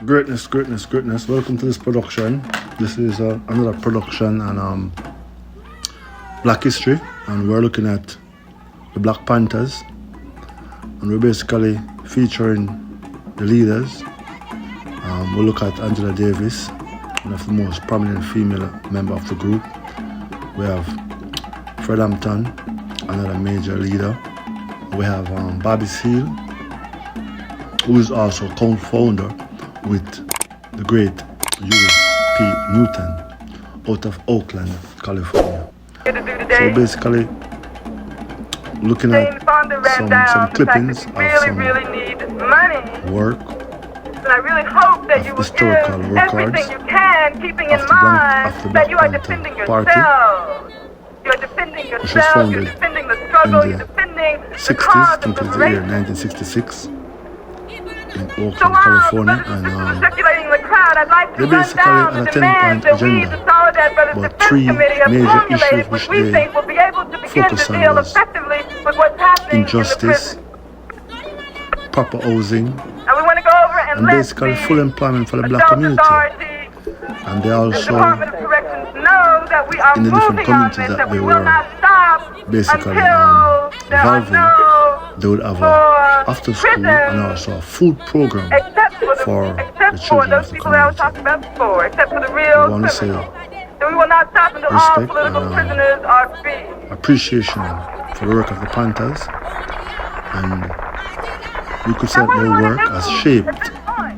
Greatness, greatness, greatness. Welcome to this production. This is another production on Black history, and we're looking at the Black Panthers, and we're basically featuring the leaders. We'll look at Angela Davis, one of the most prominent female member of the group. We have Fred Hampton, another major leader. We have Bobby Seale, who is also co-founder with the great Huey P. Newton out of Oakland, California. So basically, looking at some clippings of some work, and I really hope that you will give everything you can, keeping in mind that you are defending yourself. You're defending yourself, you're defending the struggle, you're defending the cause of the year 1966. In Oakland, California, and they basically had a 10-point agenda, but three major issues which they focus on was injustice, proper housing, and basically full employment for the black community. And they also, in the different communities that they were basically involving, they would have a after school and also a food program for the children of the community. I want to say respect and appreciation for the work of the Panthers, and we could say that their work has shaped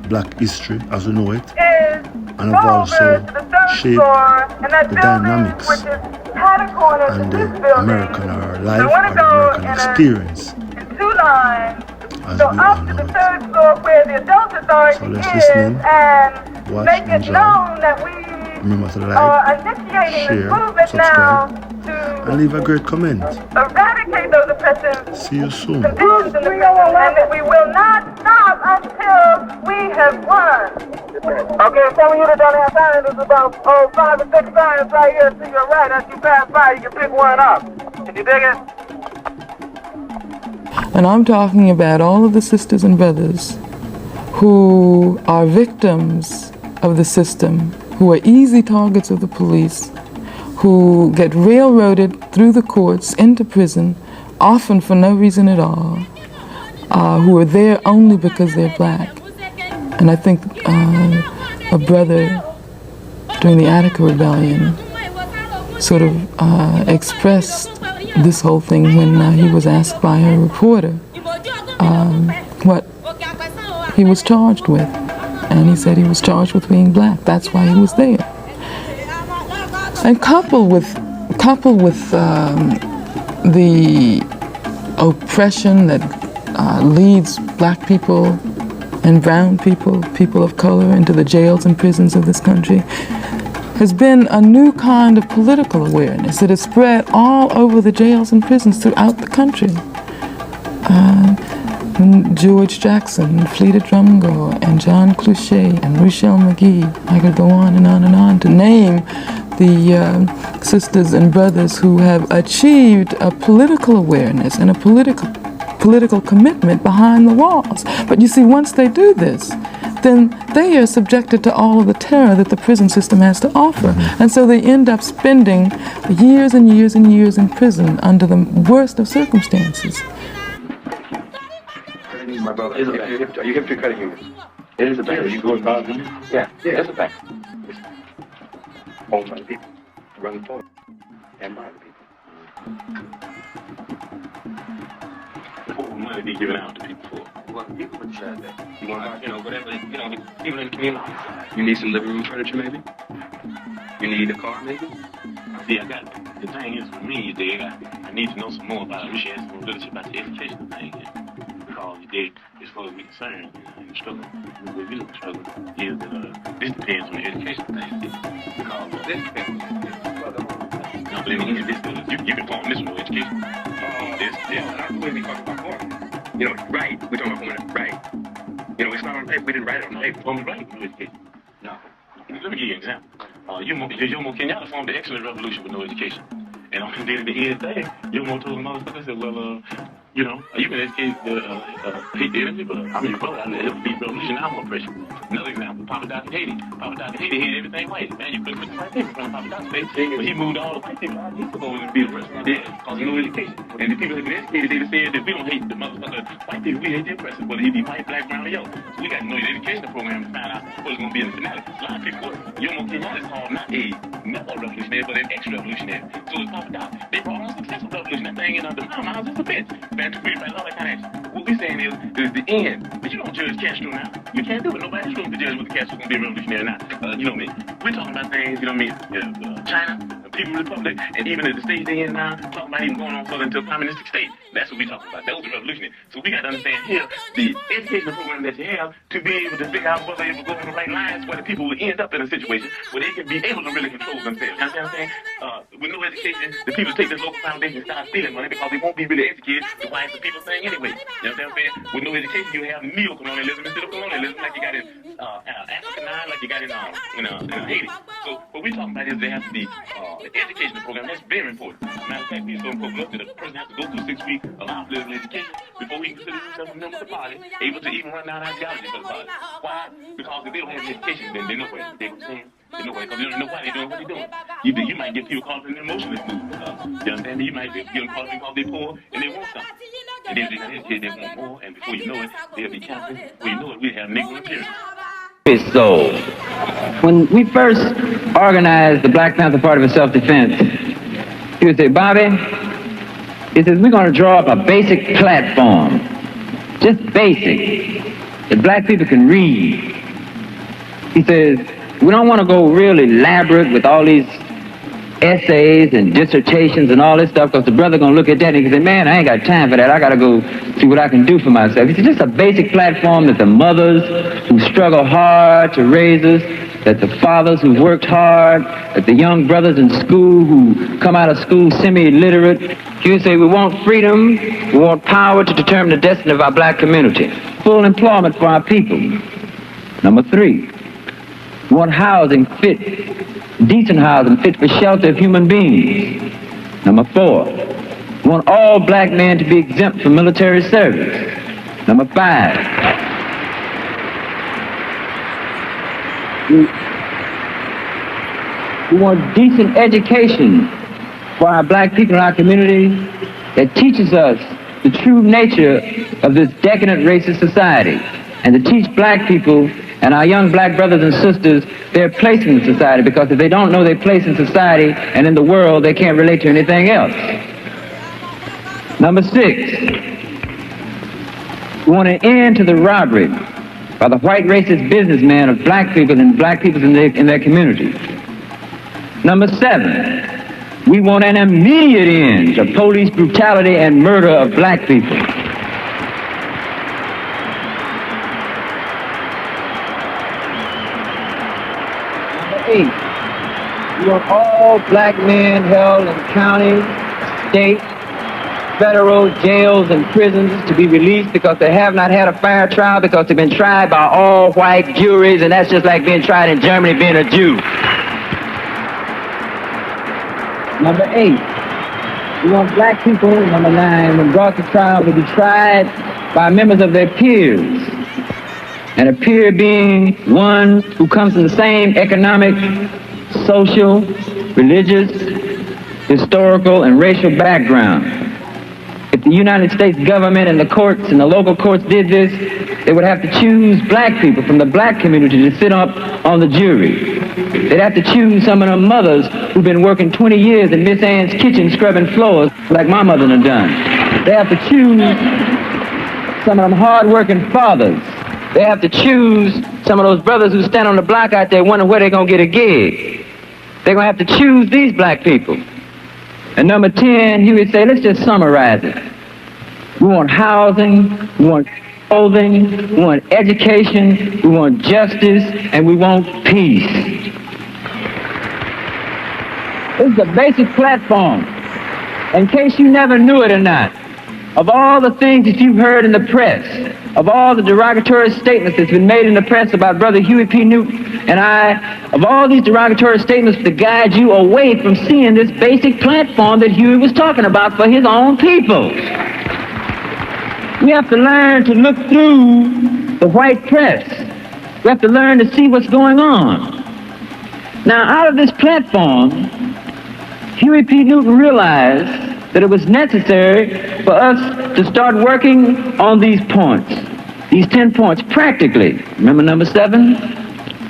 black history as we know it, and have also shaped the dynamics and the American life or the American experience as we all know it. So let's listen in, watch, enjoy. Remember to like, share, subscribe, and leave a great comment. Eradicate those oppressive See you soon. conditions in the prison, and that we will not stop until we have won. Okay, some of you that don't have time, there's about 5 or 6 signs right here to your right. As you pass by, you can pick one up. Can you dig it? And I'm talking about all of the sisters and brothers who are victims of the system, who are easy targets of the police, who get railroaded through the courts into prison, often for no reason at all, who are there only because they're black. And I think a brother during the Attica Rebellion sort of expressed this whole thing when he was asked by a reporter what he was charged with. And he said he was charged with being black. That's why he was there. And coupled with the oppression that leads black people and brown people, people of color, into the jails and prisons of this country, has been a new kind of political awareness that has spread all over the jails and prisons throughout the country. George Jackson, and Fleeta Drumgo, and John Clouchet, and Rochelle McGee. I could go on and on and on to name the sisters and brothers who have achieved a political awareness and a political commitment behind the walls. But you see, once they do this, then they are subjected to all of the terror that the prison system has to offer. And so they end up spending years and years and years in prison under the worst of circumstances. My brother, are you hip to credit unions? It is a bank. You go involved in it? Yeah, it's a bank. It's owned by the people, run for and by the people. What will money be given out to people for? Well, people would decide that. You want, whatever, people in the community. You need some living room furniture, maybe? You need a car, maybe? See, the thing is, for me, I need to know some more about it. I wish you had some more literature about the educational thing. Because as far as we're concerned, in the struggle, we really struggle, is that this depends on the education thing. Because this depends on I believe in you can form this no education. I'm going to be talking about forming. Right. We're talking about forming it right. It's not on paper. We didn't write it on paper. Forming right, no education. No. Let me give you an example. Jomo Kenyatta formed the excellent revolution with no education. And on the end of the day, your mom told the motherfucker, said, well, you know, you can educate hate the enemy, but I'm your brother. It'll be revolution. I'm more pressure. Another example, Papa Doc Haiti. Papa Doc Haiti hated everything white. Man, you couldn't put the white people in front of Papa Doc's face. But he moved all the white people out. He was going to be the president. Yeah, because no education. And the people that been educated, they said that we don't hate the motherfucker white people. We hate the oppressors. Whether he be white, black, brown, or yellow. So we got to know the education program to find out what's going to be in the finale. A lot of people, Yomo Kenyatta is called not a revolutionary, but an ex-revolutionary. So it's Papa Doc. They brought on a successful revolution. That thing in the mountains is a bitch. Man, all that kind of action. What we saying is the end. But you don't judge Castro now. You can't do it. Nobody's going to judge whether Castro's going to be a revolutionary or not. You know what I mean? We're talking about things, you know what I mean? China, the People's Republic, and even at the stage they in now, talking about even going on further into a communistic state. That's what we're talking about. That was a revolutionary. So we got to understand here the educational program that you have to be able to figure out whether it will go in the right lines where the people will end up in a situation where they can be able to really control themselves. You understand what I'm saying? With no education, the people take this local foundation and start stealing money because they won't be really educated to why it's the people saying anyway. You understand what I'm saying? With no education, you have neo-colonialism instead of colonialism like you got in Africa now, like you got in Haiti. So what we're talking about is there has to be an educational program. That's very important. Matter of fact, we're so important that a person has to go through 6 weeks of our political education before he can consider himself a member of the party, able to even run down ideology for the party. Why? Because if they don't have any education, then they know where they're going. They know why, because they don't know why they're doing what they're doing. You might get people caught in an emotionless mood. You understand me? You might get them caught because they're poor and they want something. And then they got educated, they want more, and before you know it, they'll be counting. Before you know it, we have Negro imperialism. So, when we first organized the Black Panther Party for Self-Defense, he would say, Bobby, he says, we're going to draw up a basic platform, just basic, that black people can read. He says, we don't want to go real elaborate with all these essays and dissertations and all this stuff, because the brother going to look at that and he can say, man, I ain't got time for that. I got to go see what I can do for myself. It's just a basic platform that the mothers who struggle hard to raise us, that the fathers who worked hard, that the young brothers in school who come out of school semi-illiterate, you say we want freedom, we want power to determine the destiny of our black community. Full employment for our people. Number 3, we want housing fit, decent housing fit for shelter of human beings. Number 4, we want all black men to be exempt from military service. Number 5, we want decent education for our black people in our community that teaches us the true nature of this decadent racist society, and to teach black people and our young black brothers and sisters their place in society, because if they don't know their place in society and in the world, they can't relate to anything else. Number 6, we want an end to the robbery by the white racist businessmen of black people and black people in their community. Number 7, we want an immediate end to police brutality and murder of black people. Number 8, we want all black men held in county, state, federal jails and prisons to be released because they have not had a fair trial, because they've been tried by all white juries, and that's just like being tried in Germany being a Jew. Number 8, we want black people, number 9, when brought to trial, to be tried by members of their peers. And a peer being one who comes from the same economic, social, religious, historical, and racial background. If the United States government and the courts and the local courts did this, they would have to choose black people from the black community to sit up on the jury. They'd have to choose some of the mothers who've been working 20 years in Miss Ann's kitchen scrubbing floors like my mother done done. They have to choose some of them hard-working fathers. They have to choose some of those brothers who stand on the block out there wondering where they're going to get a gig. They're going to have to choose these black people. And number 10, he would say, let's just summarize it. We want housing, we want clothing, we want education, we want justice, and we want peace. This is the basic platform. In case you never knew it or not, of all the things that you've heard in the press, of all the derogatory statements that's been made in the press about Brother Huey P. Newton and I, of all these derogatory statements to guide you away from seeing this basic platform that Huey was talking about for his own people. We have to learn to look through the white press. We have to learn to see what's going on. Now, out of this platform, Huey P. Newton realized that it was necessary for us to start working on these points, these 10 points, practically. Remember number 7?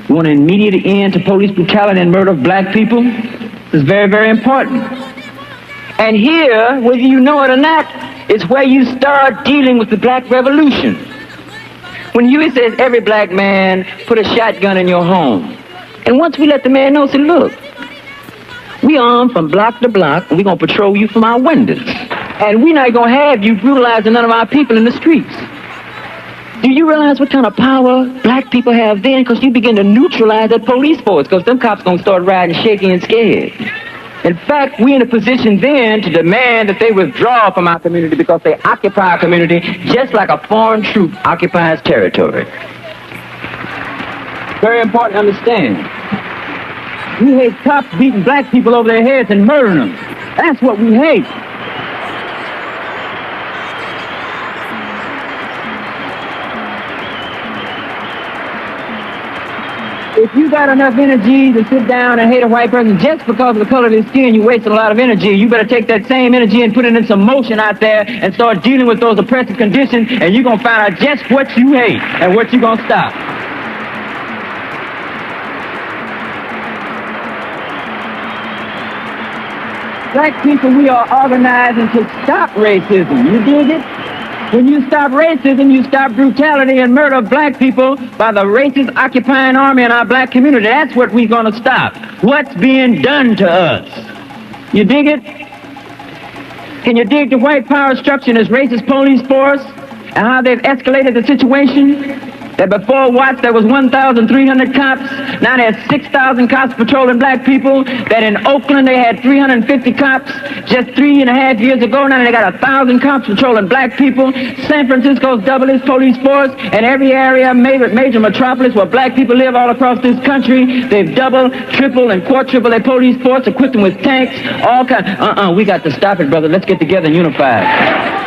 We want an immediate end to police brutality and murder of black people. This is very, very important. And here, whether you know it or not, is where you start dealing with the black revolution. When Huey says every black man put a shotgun in your home, and once we let the man know, say, look, we armed from block to block, and we're going to patrol you from our windows. And we're not going to have you brutalizing none of our people in the streets. Do you realize what kind of power black people have then? Because you begin to neutralize that police force, because them cops going to start riding shaky and scared. In fact, we're in a position then to demand that they withdraw from our community because they occupy our community just like a foreign troop occupies territory. Very important to understand. We hate cops beating black people over their heads and murdering them. That's what we hate. If you got enough energy to sit down and hate a white person just because of the color of his skin, you wasted a lot of energy. You better take that same energy and put it in some motion out there and start dealing with those oppressive conditions, and you're going to find out just what you hate and what you're going to stop. Black people, we are organizing to stop racism. You dig it? When you stop racism, you stop brutality and murder of black people by the racist occupying army in our black community. That's what we're going to stop. What's being done to us? You dig it? Can you dig the white power structure in this racist police force and how they've escalated the situation? That before Watts there was 1,300 cops, now there's 6,000 cops patrolling black people. That in Oakland they had 350 cops just 3.5 years ago. Now they got 1,000 cops patrolling black people. San Francisco's doubled its police force, and every area, major metropolis where black people live all across this country, they've doubled, tripled, and quadrupled their police force, equipped them with tanks, all kinds. We got to stop it, brother. Let's get together and unify.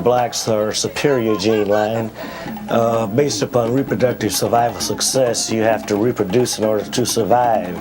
Blacks are superior gene line. Based upon reproductive survival success, you have to reproduce in order to survive.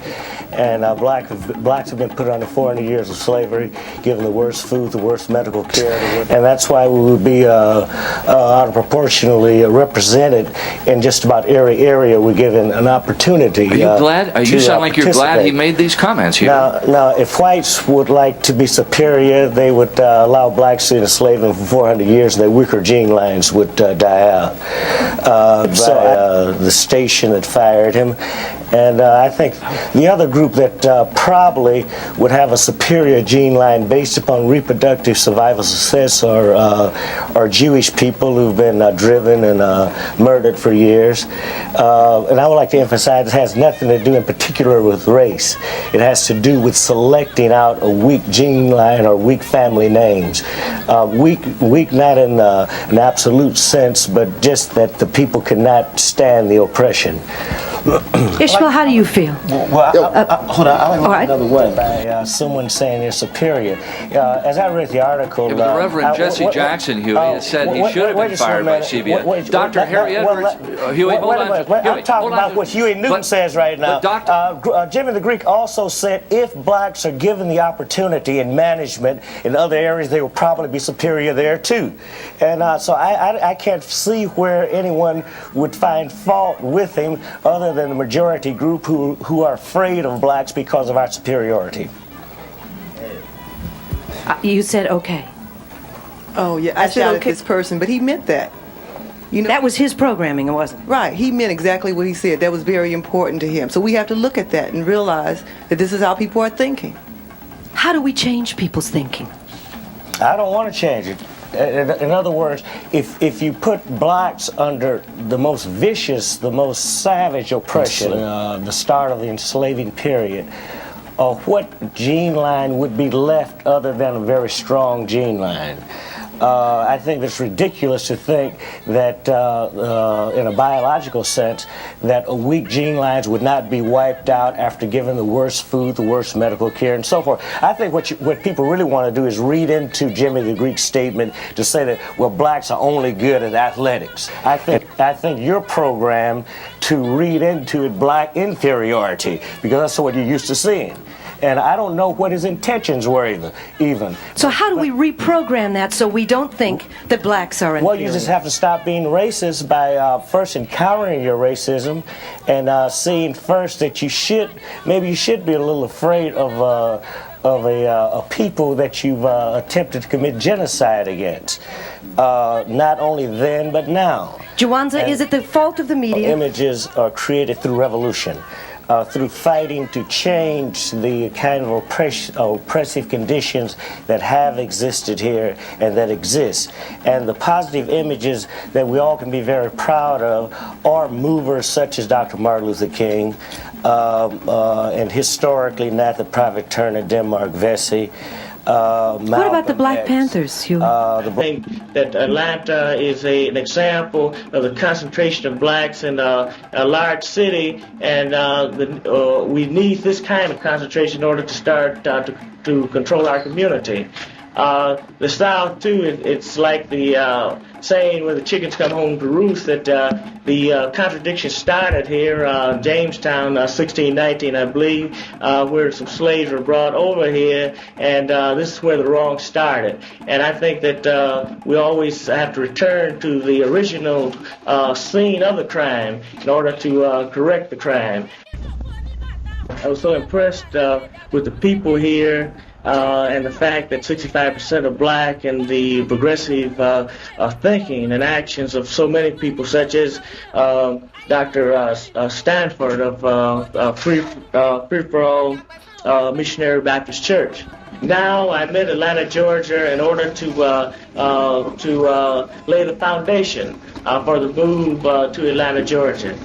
And blacks have been put under 400 years of slavery, given the worst food, the worst medical care, and that's why we would be out of proportionally represented in just about every area we're given an opportunity. Are you glad? You sound like you're glad he made these comments here. Now, if whites would like to be superior, they would allow blacks to enslave them for 400 years, and their weaker gene lines would die out. The station that fired him, and I think the other group that probably would have a superior gene line based upon reproductive survival success are Jewish people who've been driven and murdered for years. And I would like to emphasize it has nothing to do in particular with race. It has to do with selecting out a weak gene line or weak family names. Weak not in an absolute sense, but just that the people cannot stand the oppression. Ishmael, how do you feel? Well, hold on, I like another way. By someone saying they're superior. As I read the article... the Reverend Jesse Jackson, Huey, has said he should have been fired by CBS. Dr. Harry Edwards... Huey, hold on. I'm talking about what Huey Newton says right now. Jimmy the Greek also said if blacks are given the opportunity in management in other areas, they will probably be superior there too. And so I can't see where anyone would find fault with him other than the majority group who are afraid of blacks because of our superiority. You said okay. Oh yeah, I shouted okay. This person, but he meant that. You know, that was his programming, wasn't it? Right, he meant exactly what he said. That was very important to him. So we have to look at that and realize that this is how people are thinking. How do we change people's thinking? I don't want to change it. In other words, if you put blacks under the most vicious, the most savage oppression, the start of the enslaving period, what gene line would be left other than a very strong gene line. I think it's ridiculous to think that, in a biological sense, that weak gene lines would not be wiped out after giving the worst food, the worst medical care, and so forth. I think what people really want to do is read into Jimmy the Greek's statement to say that, well, blacks are only good at athletics. I think you're programmed to read into it black inferiority, because that's what you're used to seeing. And I don't know what his intentions were even. So how do we reprogram that so we don't think that blacks are inferior? Well, you just have to stop being racist by first encountering your racism and seeing first that maybe you should be a little afraid of a people that you've attempted to commit genocide against. Not only then, but now. Juwanza, is it the fault of the media? Images are created through revolution. Through fighting to change the kind of oppressive conditions that have existed here and that exist. And the positive images that we all can be very proud of are movers such as Dr. Martin Luther King, and historically not the Private Turner, Denmark Vesey. What about the Black Panthers, Huey? I think that Atlanta is an example of the concentration of blacks in a large city, and we need this kind of concentration in order to start to control our community. The South, too, it's like the saying when the chickens come home to roost, that the contradiction started here, Jamestown, 1619, I believe, where some slaves were brought over here, and this is where the wrong started. And I think that we always have to return to the original scene of the crime in order to correct the crime. I was so impressed with the people here, and the fact that 65% are black, and the progressive thinking and actions of so many people, such as Dr. Stanford of Free for All Missionary Baptist Church. Now I'm in Atlanta, Georgia, in order to lay the foundation for the move to Atlanta, Georgia.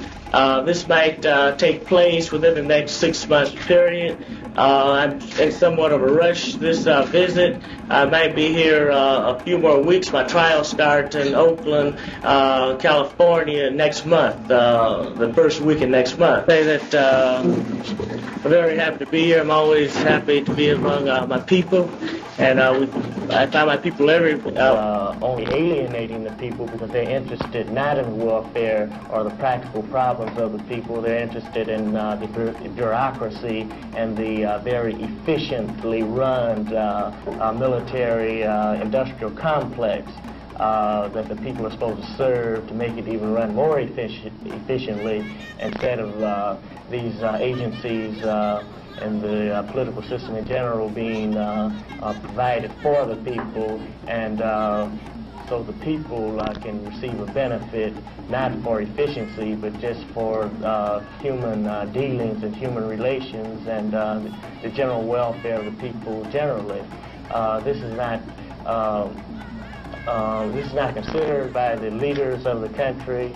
This might take place within the next 6 months period. I'm in somewhat of a rush this visit. I might be here a few more weeks. My trial starts in Oakland, California next month, the first weekend next month. I say that I'm very happy to be here. I'm always happy to be among my people. And I find my people only alienating the people because they're interested not in welfare or the practical problems of the people. They're interested in the bureaucracy and the very efficiently run military industrial complex that the people are supposed to serve to make it even run more efficiently, instead of these agencies and the political system in general being provided for the people, and so the people can receive a benefit not for efficiency but just for human dealings and human relations and the general welfare of the people generally. This is not considered by the leaders of the country.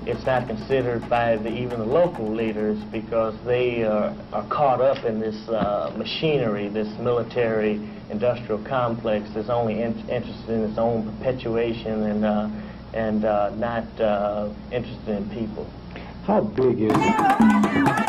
It's not considered by even the local leaders, because they are caught up in this machinery, this military industrial complex that's only interested in its own perpetuation and not interested in people. How big is it?